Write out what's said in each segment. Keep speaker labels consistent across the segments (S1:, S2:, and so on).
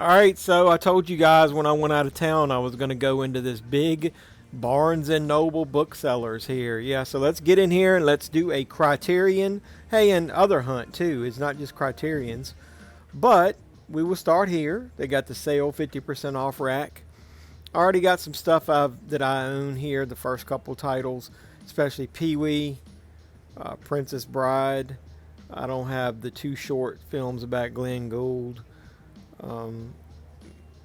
S1: Alright, so I told you guys when I went out of town I was going to go into this big Barnes and Noble booksellers here. Yeah, so let's get in here and let's do a Criterion. Hey, and other Hunt too. It's not just Criterions. But we will start here. They got the sale 50% off rack. I already got some stuff that I own here, the first couple titles, especially Pee Wee, Princess Bride. I don't have the two short films about Glenn Gould. Um,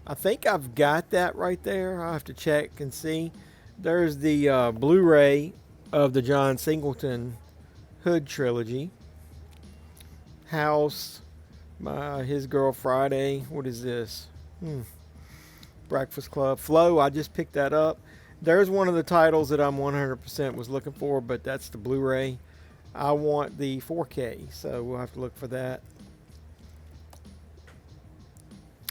S1: I think I've got that right there. I'll have to check and see. There's the Blu-ray of the John Singleton Hood trilogy. House, His Girl Friday. What is this? Breakfast Club. Flow, I just picked that up. There's one of the titles that I'm 100% was looking for, but that's the Blu-ray. I want the 4K, so we'll have to look for that.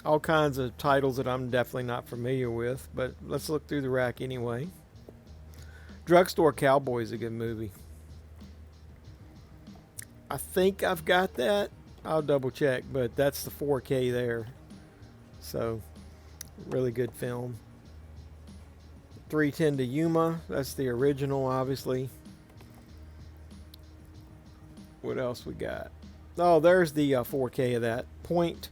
S1: All kinds of titles that I'm definitely not familiar with, but let's look through the rack anyway. Drugstore Cowboy is a good movie. I think I've got that. I'll double check, but that's the 4K there. So, really good film. 310 to Yuma, that's the original, obviously. What else we got? Oh, there's the 4K of that. Point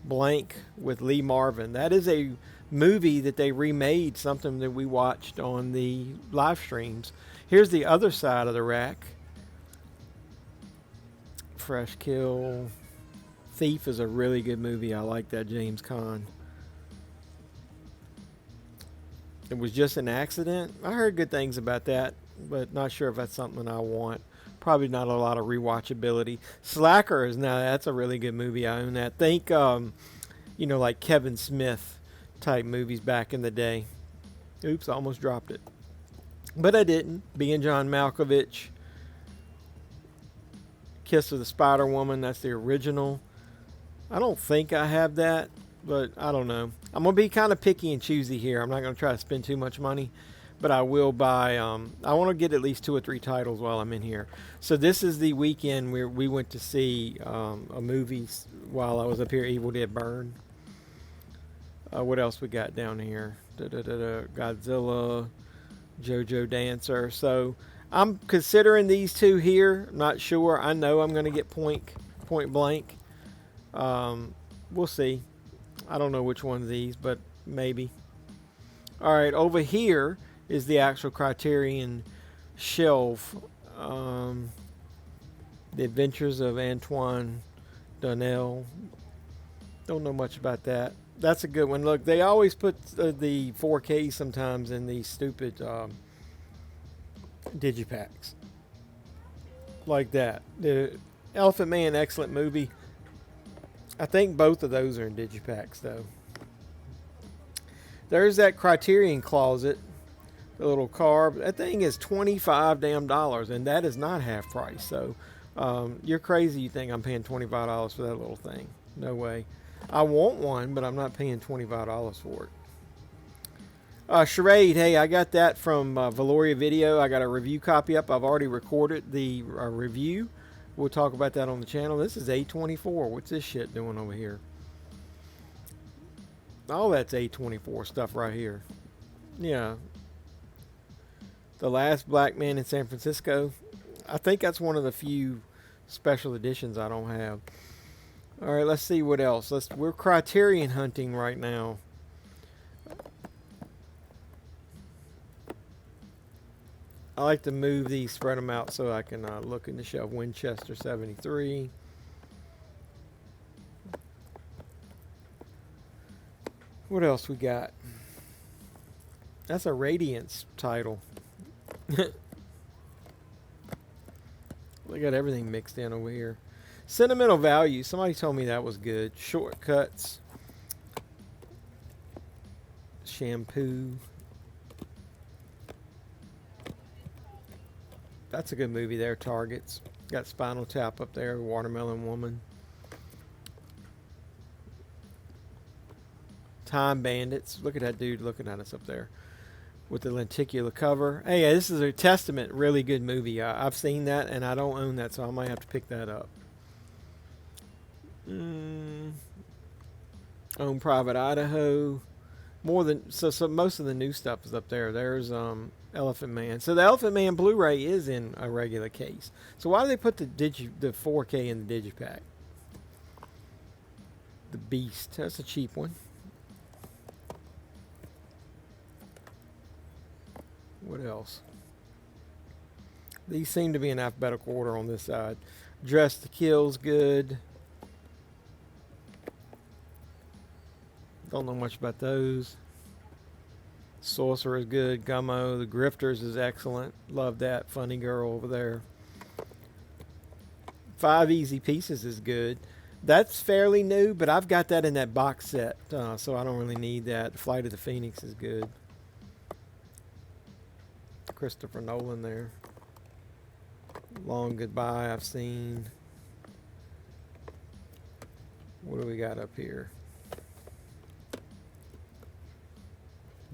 S1: Blank with Lee Marvin. That is a movie that they remade, something that we watched on the live streams. Here's the other side of the rack. Fresh Kill. Thief is a really good movie. I like that James Caan. It Was Just an Accident. I heard good things about that, but not sure if that's something I want. Probably not a lot of rewatchability. Slacker is now, that's a really good movie. I own that. Think, like Kevin Smith type movies back in the day. Oops, I almost dropped it. But I didn't. Being John Malkovich. Kiss of the Spider Woman, that's the original. I don't think I have that, but I don't know. I'm going to be kind of picky and choosy here. I'm not going to try to spend too much money, but I will buy, I want to get at least 2 or 3 titles while I'm in here. So this is the weekend where we went to see a movie while I was up here, Evil Dead Burn. What else we got down here? Godzilla, JoJo Dancer. So I'm considering these 2 here. Not sure. I know I'm going to get Point Blank. We'll see. I don't know which one of these, but maybe. All right, over here is the actual Criterion shelf. The Adventures of Antoine Donnell. Don't know much about that. That's a good one. Look, they always put the 4K sometimes in these stupid digipacks. Like that. The Elephant Man, excellent movie. I think both of those are in digipacks, though. There's that Criterion closet. The little car. That thing is $25 damn, and that is not half price. So you're crazy. You think I'm paying $25 for that little thing? No way. I want one, but I'm not paying $25 for it. Charade, hey, I got that from Valoria Video. I got a review copy up. I've already recorded the review. We'll talk about that on the channel. This is A24. What's this shit doing over here? All that's A24 stuff right here. Yeah. The Last Black Man in San Francisco. I think that's one of the few special editions I don't have. All right, let's see what else. We're Criterion hunting right now. I like to move these, spread them out so I can look in the shelf. Winchester 73. What else we got? That's a Radiance title. They got everything mixed in over here. Sentimental Value. Somebody told me that was good. Shortcuts. Shampoo. That's a good movie there. Targets. Got Spinal Tap up there. Watermelon Woman. Time Bandits. Look at that dude looking at us up there with the lenticular cover. Hey, this is a Testament. Really good movie. I've seen that, and I don't own that, so I might have to pick that up. Own Private Idaho. More than so most of the new stuff is up there. There's Elephant Man. So the Elephant Man Blu-ray is in a regular case. So why do they put the 4K in the Digipack? The Beast. That's a cheap one. What else? These seem to be in alphabetical order on this side. Dress to Kill's good. Don't know much about those. Sorcerer is good. Gummo. The Grifters is excellent. Love that. Funny Girl over there. 5 Easy Pieces is good. That's fairly new, but I've got that in that box set, so I don't really need that. Flight of the Phoenix is good. Christopher Nolan there. Long Goodbye I've seen. What do we got up here?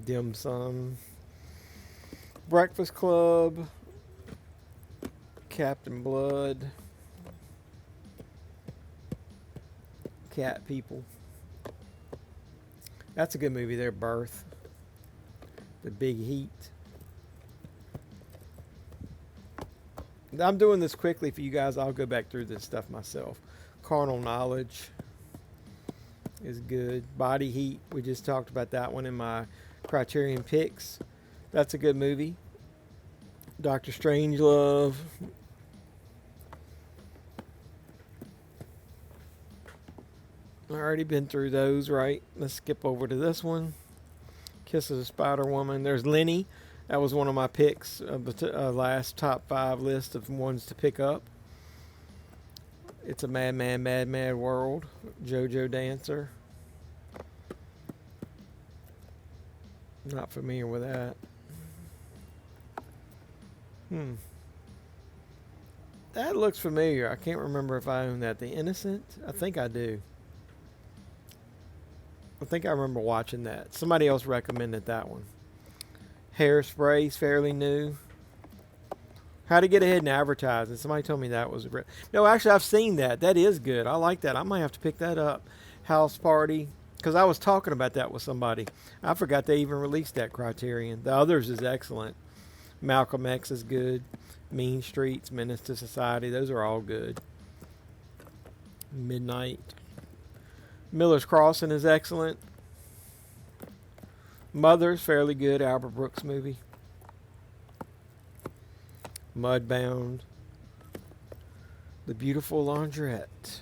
S1: Dim Sum. Breakfast Club. Captain Blood. Cat People. That's a good movie there. Birth. The Big Heat. I'm doing this quickly for you guys. I'll go back through this stuff myself. Carnal Knowledge is good. Body Heat. We just talked about that one in my Criterion picks. That's a good movie. Doctor Strangelove. I already been through those, right? Let's skip over to this one. Kiss of the Spider Woman. There's Lenny. That was one of my picks of the last top 5 list of ones to pick up. It's a Mad World. JoJo Dancer. Not familiar with that. That looks familiar. I can't remember if I own that. The Innocent? I think I do. I think I remember watching that. Somebody else recommended that one. Hairspray is fairly new. How to Get Ahead in Advertising. Somebody told me that was... No, actually, I've seen that. That is good. I like that. I might have to pick that up. House Party. Because I was talking about that with somebody. I forgot they even released that Criterion. The Others is excellent. Malcolm X is good. Mean Streets, Menace to Society. Those are all good. Midnight. Miller's Crossing is excellent. Mother's fairly good. Albert Brooks movie. Mudbound. The Beautiful Laundrette.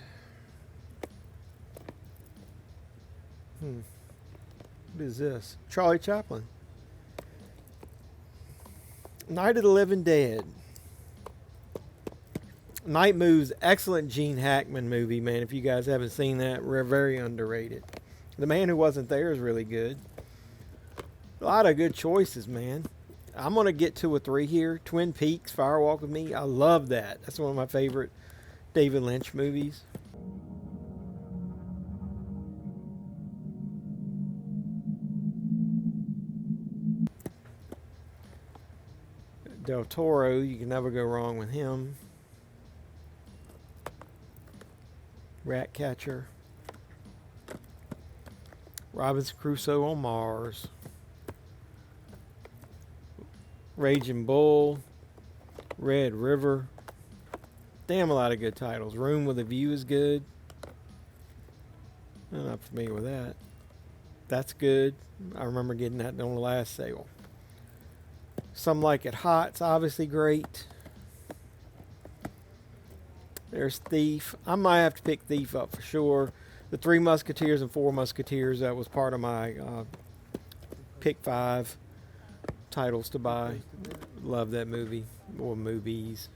S1: What is this? Charlie Chaplin. Night of the Living Dead. Night Moves, excellent Gene Hackman movie, man. If you guys haven't seen that, we're very underrated. The Man Who Wasn't There is really good. A lot of good choices, man. I'm going to get 2 or 3 here. Twin Peaks, Fire Walk with Me. I love that. That's one of my favorite David Lynch movies. Del Toro, you can never go wrong with him. Ratcatcher. Robinson Crusoe on Mars. Raging Bull. Red River. Damn, a lot of good titles. Room with a View is good. I'm not familiar with that. That's good. I remember getting that on the last sale. Some Like It Hot's obviously great. There's Thief. I might have to pick Thief up for sure. The Three Musketeers and Four Musketeers, that was part of my pick 5 titles to buy. Love that movie. Or movies.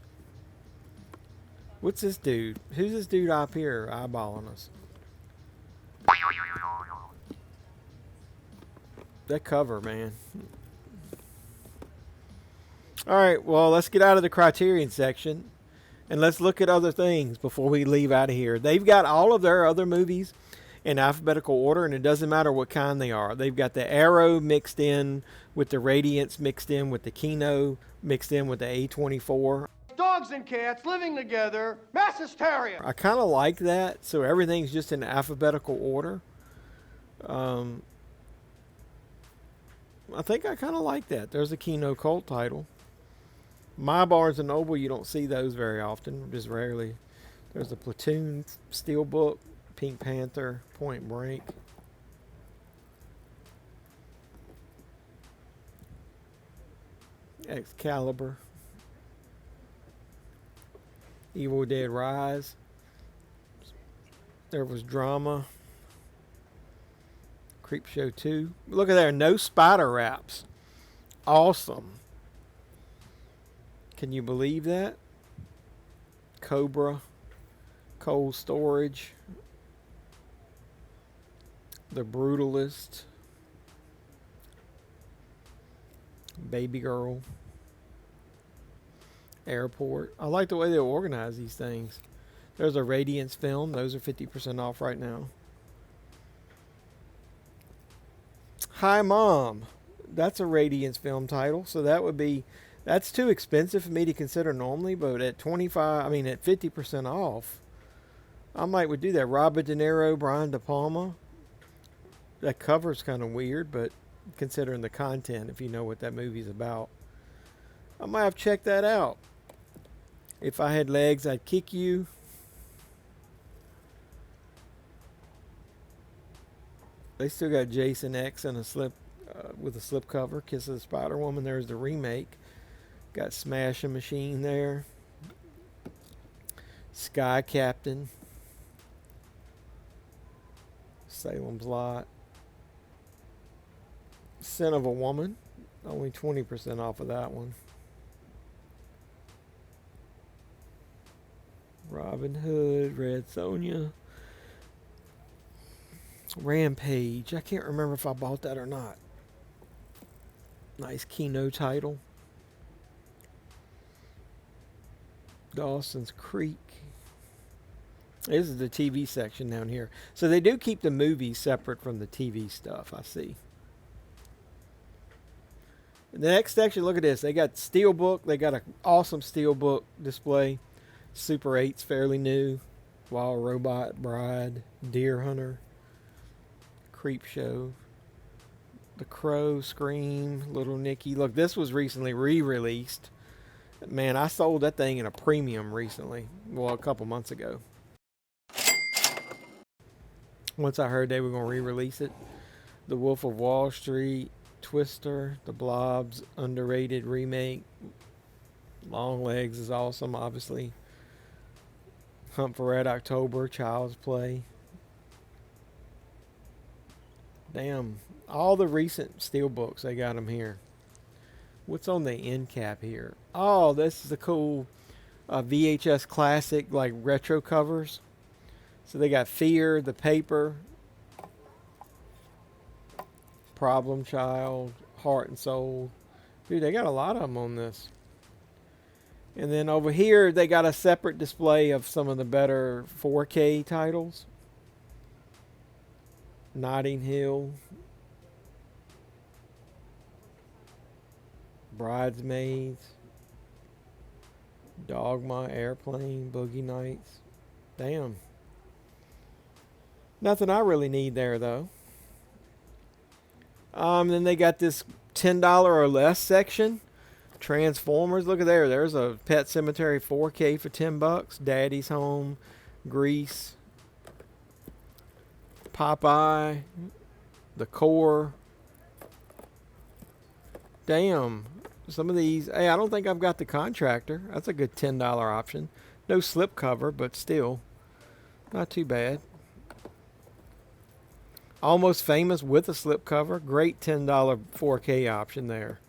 S1: What's this dude? Who's this dude up here eyeballing us? That cover, man. Alright, well, let's get out of the Criterion section and let's look at other things before we leave out of here. They've got all of their other movies in alphabetical order, and it doesn't matter what kind they are. They've got the Arrow mixed in with the Radiance, mixed in with the Kino, mixed in with the A24.
S2: Dogs and cats living together, mass hysteria.
S1: I kind of like that, so everything's just in alphabetical order. I think I kind of like that. There's a Kino cult title. My Barnes and Noble, you don't see those very often, just rarely. There's a Platoon Steelbook, Pink Panther, Point Break. Excalibur. Evil Dead Rise. There was Drama. Creepshow 2. Look at there, no spider wraps. Awesome. Can you believe that? Cobra. Cold Storage. The Brutalist. Baby Girl. Airport. I like the way they organize these things. There's a Radiance film. Those are 50% off right now. Hi Mom. That's a Radiance film title. So that would be, that's too expensive for me to consider normally, but at 50% off, I might would do that. Robert De Niro, Brian De Palma. That cover's kind of weird, but considering the content, if you know what that movie's about, I might have checked that out. If I had legs, I'd kick you. They still got Jason X and with a slip cover. Kiss of the Spider Woman. There's the remake. Got Smashing Machine there. Sky Captain. Salem's Lot. Sin of a Woman. Only 20% off of that one. Robin Hood. Red Sonja. Rampage. I can't remember if I bought that or not. Nice Kino title. Dawson's Creek. This is the TV section down here. So they do keep the movies separate from the TV stuff, I see. The next section, look at this. They got Steelbook. They got an awesome Steelbook display. Super 8's fairly new. Wild Robot Bride. Deer Hunter. Creepshow. The Crow, Scream, Little Nicky. Look, this was recently re-released. Man, I sold that thing in a premium recently. Well, a couple months ago. Once I heard they were going to re-release it. The Wolf of Wall Street, Twister, The Blob's underrated remake. Long Legs is awesome, obviously. Hunt for Red October, Child's Play. Damn, all the recent Steelbooks, they got them here. What's on the end cap here? Oh, this is a cool VHS classic, like retro covers. So they got Fear, The Paper, Problem Child, Heart and Soul. Dude, they got a lot of them on this. And then over here, they got a separate display of some of the better 4K titles. Notting Hill, Bridesmaids, Dogma, Airplane, Boogie Nights. Damn. Nothing I really need there, though. Then they got this $10 or less section. Transformers. Look at there. There's a Pet Cemetery 4K for $10. Daddy's Home, Grease, Popeye, The Core. Damn. Some of these. Hey, I don't think I've got the Contractor. That's a good $10 option. No slipcover, but still. Not too bad. Almost Famous with a slipcover. Great $10 4K option there.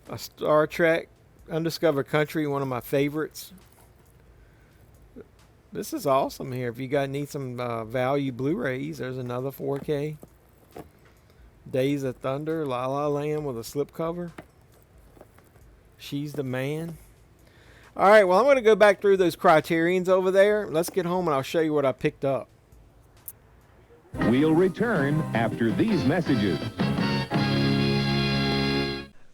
S1: A Star Trek Undiscovered Country, one of my favorites. This is awesome here. If you need some value Blu-rays, there's another 4K. Days of Thunder, La La Land with a slipcover. She's the Man. All right, well, I'm going to go back through those Criterions over there. Let's get home and I'll show you what I picked up.
S3: We'll return after these messages.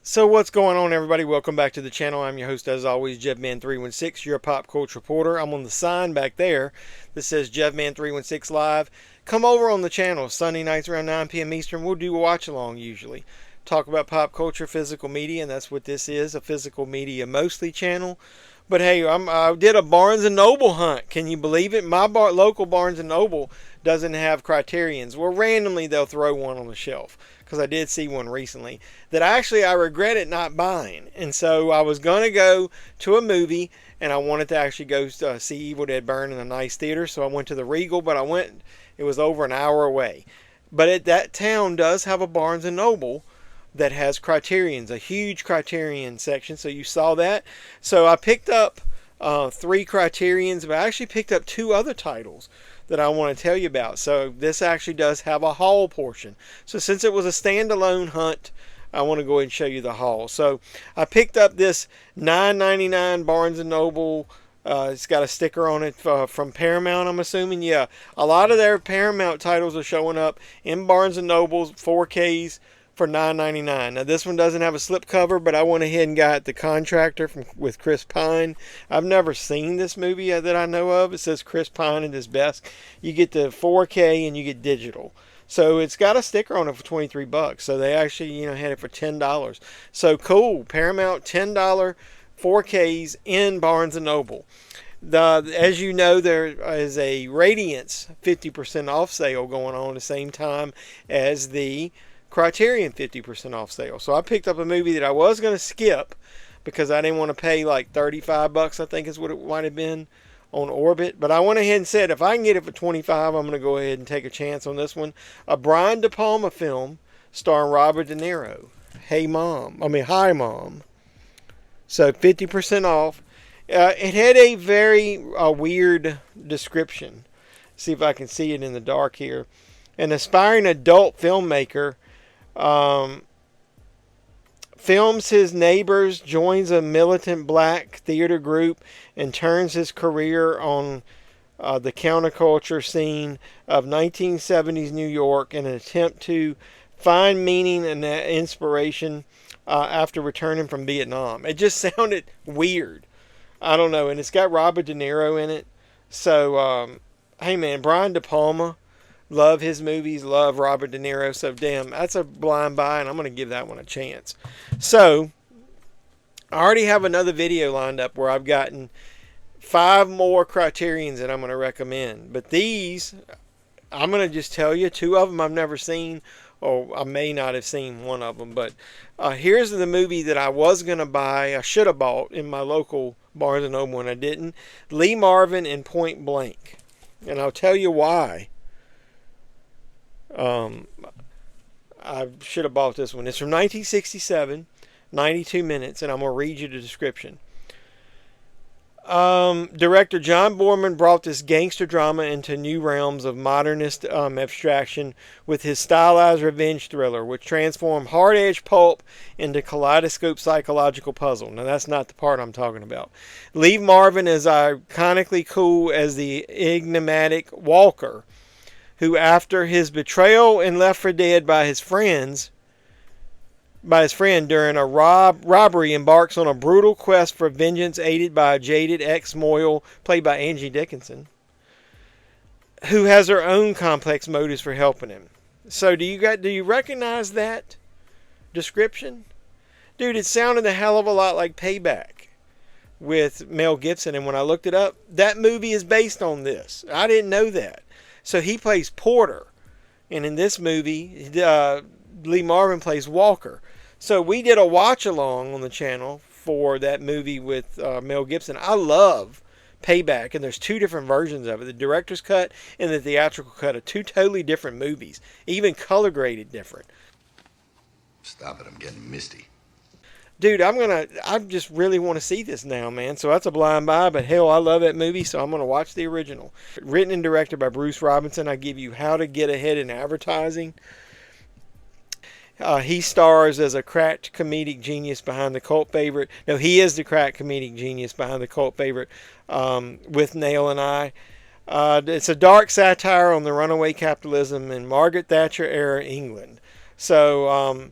S1: So what's going on, everybody? Welcome back to the channel. I'm your host, as always, JevMan316, your pop culture reporter. I'm on the sign back there that says JevMan316 Live. Come over on the channel Sunday nights around 9 p.m. Eastern. We'll do a watch along usually. Talk about pop culture, physical media, and that's what this is, a physical media mostly channel. But hey, I did a Barnes & Noble hunt. Can you believe it? My local Barnes & Noble doesn't have Criterions. Well, randomly they'll throw one on the shelf, because I did see one recently that I regretted not buying. And so I was going to go to a movie, and I wanted to actually go see Evil Dead Burn in a nice theater. So I went to the Regal, but it was over an hour away. But that town does have a Barnes & Noble that has Criterions, a huge Criterion section. So you saw that. So I picked up 3 Criterions, but I actually picked up 2 other titles that I want to tell you about. So this actually does have a haul portion. So since it was a standalone hunt, I want to go ahead and show you the haul. So I picked up this $9.99 Barnes & Noble. It's got a sticker on it from Paramount, I'm assuming. Yeah, a lot of their Paramount titles are showing up in Barnes & Noble's 4Ks for $9.99. Now this one doesn't have a slipcover, but I went ahead and got The Contractor with Chris Pine. I've never seen this movie that I know of. It says Chris Pine at his best. You get the 4K and you get digital. So it's got a sticker on it for $23. So they actually, had it for $10. So cool. Paramount $10 4Ks in Barnes & Noble. As you know, there is a Radiance 50% off sale going on at the same time as the Criterion 50% off sale. So I picked up a movie that I was going to skip because I didn't want to pay like $35, I think is what it might have been, on Orbit. But I went ahead and said, if I can get it for $25, I'm going to go ahead and take a chance on this one. A Brian De Palma film starring Robert De Niro. Hi Mom. So 50% off. It had a very weird description. See if I can see it in the dark here. An aspiring adult filmmaker films his neighbors, joins a militant black theater group, and turns his career on the counterculture scene of 1970s New York in an attempt to find meaning and inspiration after returning from Vietnam. It just sounded weird. I don't know. And it's got Robert De Niro in it. So, hey man, Brian De Palma. Love his movies, love Robert De Niro. So, damn, that's a blind buy, and I'm going to give that one a chance. So, I already have another video lined up where I've gotten 5 more Criterions that I'm going to recommend. But these, I'm going to just tell you, 2 of them I've never seen, or I may not have seen one of them. But here's the movie that I was going to buy, I should have bought in my local Barnes & Noble when I didn't. Lee Marvin in Point Blank. And I'll tell you why. I should have bought this one. It's from 1967, 92 minutes, and I'm going to read you the description. Director John Boorman brought this gangster drama into new realms of modernist abstraction with his stylized revenge thriller, which transformed hard-edged pulp into kaleidoscope psychological puzzle. Now, that's not the part I'm talking about. Lee Marvin is iconically cool as the enigmatic Walker, who, after his betrayal and left for dead by his friend during a robbery, embarks on a brutal quest for vengeance, aided by a jaded ex-Moyle, played by Angie Dickinson, who has her own complex motives for helping him. So do you recognize that description? Dude, it sounded a hell of a lot like Payback with Mel Gibson, and when I looked it up, that movie is based on this. I didn't know that. So he plays Porter, and in this movie, Lee Marvin plays Walker. So we did a watch along on the channel for that movie with Mel Gibson. I love Payback, and there's 2 different versions of it: the director's cut and the theatrical cut of 2 totally different movies, even color graded different.
S3: Stop it! I'm getting misty.
S1: Dude, I just really want to see this now, man. So that's a blind buy, but hell, I love that movie, so I'm going to watch the original. Written and directed by Bruce Robinson. I give you How to Get Ahead in Advertising. He stars as a cracked comedic genius behind the cult favorite. No, he is the cracked comedic genius behind the cult favorite with Nail and I. It's a dark satire on the runaway capitalism in Margaret Thatcher era England. So,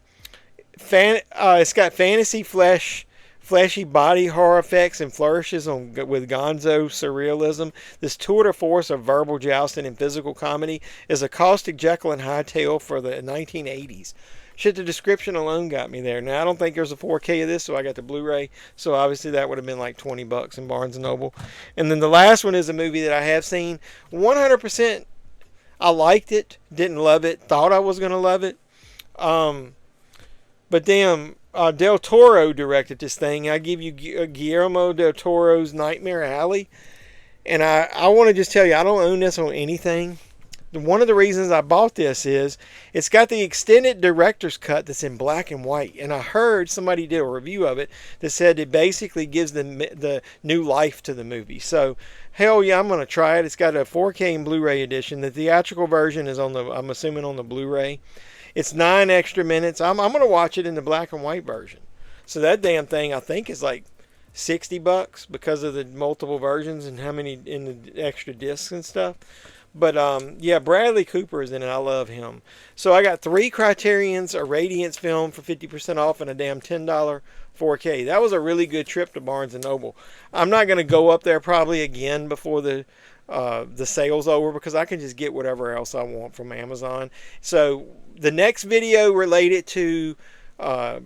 S1: It's got fantasy fleshy body horror effects and flourishes with gonzo surrealism. This tour de force of verbal jousting and physical comedy is a caustic Jekyll and Hyde tale for the 1980s. Shit, the description alone got me there. Now, I don't think there's a 4K of this, so I got the Blu-ray. So, obviously, that would have been like $20 in Barnes & Noble. And then the last one is a movie that I have seen. 100%, I liked it. Didn't love it. Thought I was going to love it. But damn, Del Toro directed this thing. I give you Guillermo del Toro's Nightmare Alley. And I want to just tell you, I don't own this on anything. One of the reasons I bought this is it's got the extended director's cut that's in black and white. And I heard somebody did a review of it that said it basically gives the new life to the movie. So, hell yeah, I'm going to try it. It's got a 4K and Blu-ray edition. The theatrical version is I'm assuming on the Blu-ray. It's 9 extra minutes. I'm going to watch it in the black and white version. So that damn thing, I think, is like $60 because of the multiple versions and how many in the extra discs and stuff. But yeah, Bradley Cooper is in it. I love him. So I got 3 Criterions, a Radiance film for 50% off, and a damn $10 4K. That was a really good trip to Barnes & Noble. I'm not going to go up there probably again before the sale's over because I can just get whatever else I want from Amazon. So the next video related to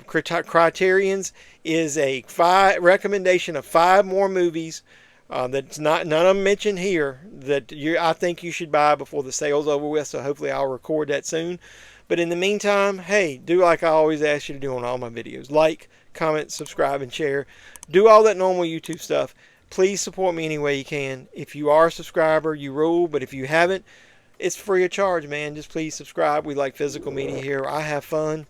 S1: Criterions is a recommendation of 5 more movies that's none of them mentioned here that I think you should buy before the sale's over with. So hopefully I'll record that soon. But in the meantime, hey, do like I always ask you to do on all my videos. Like, comment, subscribe, and share. Do all that normal YouTube stuff. Please support me any way you can. If you are a subscriber, you rule. But if you haven't, it's free of charge, man. Just please subscribe. We like physical media here. I have fun.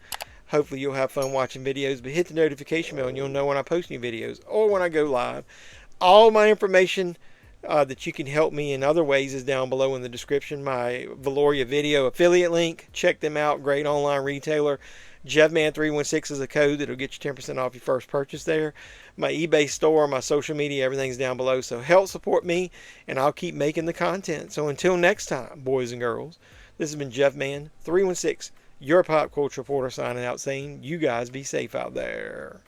S1: Hopefully you'll have fun watching videos. But hit the notification bell and you'll know when I post new videos or when I go live. All my information that you can help me in other ways is down below in the description. My Valoria Video affiliate link. Check them out. Great online retailer. JeffMan316 is a code that'll get you 10% off your first purchase there. My eBay store, my social media, everything's down below. So help support me, and I'll keep making the content. So until next time, boys and girls, this has been JeffMan316, your pop culture reporter, signing out saying, you guys be safe out there.